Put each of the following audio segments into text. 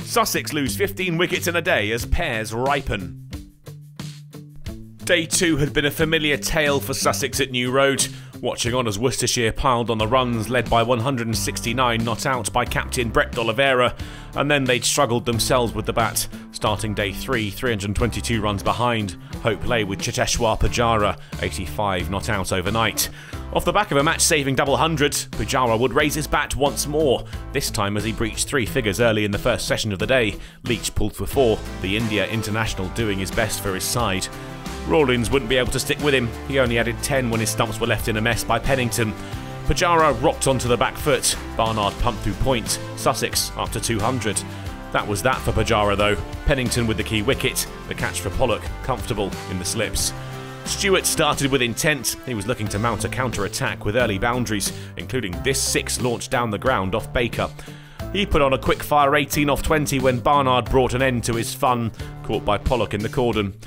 Sussex lose 15 wickets in a day as pairs ripen. Day 2 had been a familiar tale for Sussex at New Road, watching on as Worcestershire piled on the runs, led by 169 not out by captain Brett D'Oliveira, and then they'd struggled themselves with the bat. Starting day 3, 322 runs behind. Hope lay with Cheteshwar Pujara, 85 not out overnight. Off the back of a match-saving double hundred, Pujara would raise his bat once more, this time as he breached 3 figures early in the first session of the day. Leach pulled for 4, the India international doing his best for his side. Rawlins wouldn't be able to stick with him. He only added 10 when his stumps were left in a mess by Pennington. Pujara rocked onto the back foot. Barnard pumped through point. Sussex up to 200. That was that for Pujara though. Pennington with the key wicket. The catch for Pollock, comfortable in the slips. Stewart started with intent. He was looking to mount a counter-attack with early boundaries, including this 6 launched down the ground off Baker. He put on a quick-fire 18 off 20 when Barnard brought an end to his fun, caught by Pollock in the cordon.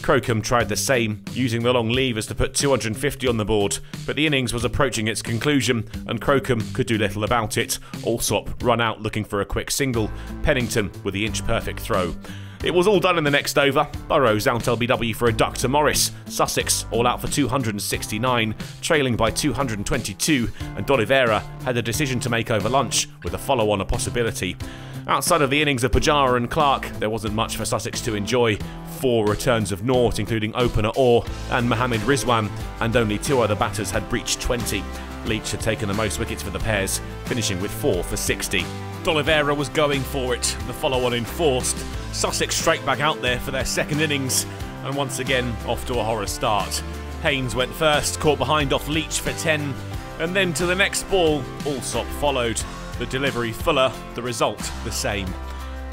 Crocombe tried the same, using the long levers to put 250 on the board, but the innings was approaching its conclusion, and Crocombe could do little about it. Alsop run out looking for a quick single, Pennington with the inch-perfect throw. It was all done in the next over. Burrows out LBW for a duck to Morris. Sussex all out for 269, trailing by 222, and D'Oliveira had a decision to make over lunch, with a follow-on a possibility. Outside of the innings of Pujara and Clark, there wasn't much for Sussex to enjoy. 4 returns of naught, including opener Orr and Mohammed Rizwan, and only 2 other batters had breached 20. Leach had taken the most wickets for the pairs, finishing with 4 for 60. D'Oliveira was going for it, the follow-on enforced. Sussex straight back out there for their second innings, and once again off to a horror start. Haynes went first, caught behind off Leach for 10, and then to the next ball, Alsop followed. The delivery fuller, the result the same.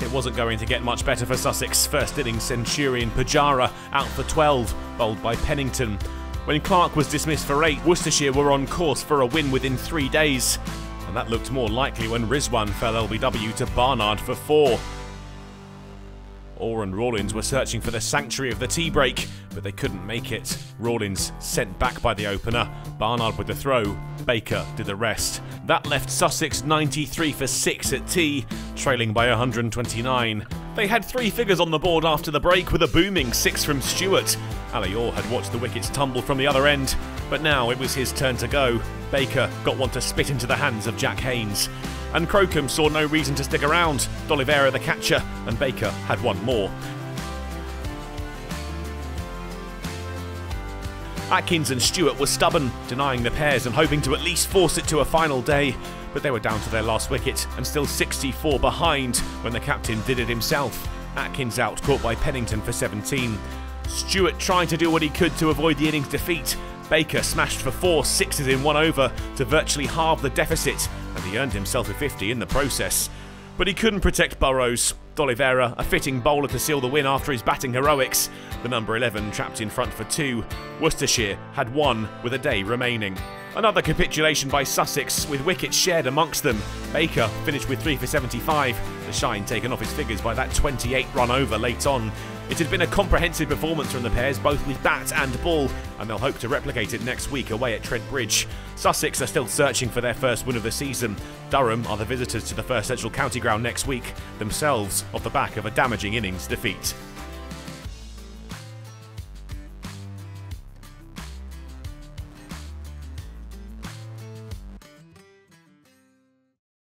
It wasn't going to get much better for Sussex. First innings centurion Pujara out for 12, bowled by Pennington. When Clark was dismissed for 8, Worcestershire were on course for a win within 3 days. And that looked more likely when Rizwan fell LBW to Barnard for 4. Orr and Rawlins were searching for the sanctuary of the tea break, but they couldn't make it. Rawlins sent back by the opener, Barnard with the throw, Baker did the rest. That left Sussex 93 for 6 at tea, trailing by 129. They had 3 figures on the board after the break with a booming 6 from Stewart. Ali Orr had watched the wickets tumble from the other end, but now it was his turn to go. Baker got one to spit into the hands of Jack Haynes. And Crocombe saw no reason to stick around. D'Oliveira the catcher, and Baker had 1 more. Atkins and Stewart were stubborn, denying the pairs and hoping to at least force it to a final day, but they were down to their last wicket and still 64 behind when the captain did it himself. Atkins out, caught by Pennington for 17. Stewart tried to do what he could to avoid the innings defeat. Baker smashed for 4 sixes in 1 over to virtually halve the deficit, and he earned himself a 50 in the process. But he couldn't protect Burrows. D'Oliveira, a fitting bowler to seal the win after his batting heroics. The number 11 trapped in front for 2. Worcestershire had 1 with a day remaining. Another capitulation by Sussex, with wickets shared amongst them. Baker finished with 3 for 75, the shine taken off his figures by that 28-run over late on. It had been a comprehensive performance from the pairs, both with bat and ball, and they'll hope to replicate it next week away at Trent Bridge. Sussex are still searching for their first win of the season. Durham are the visitors to the First Central County Ground next week, themselves off the back of a damaging innings defeat.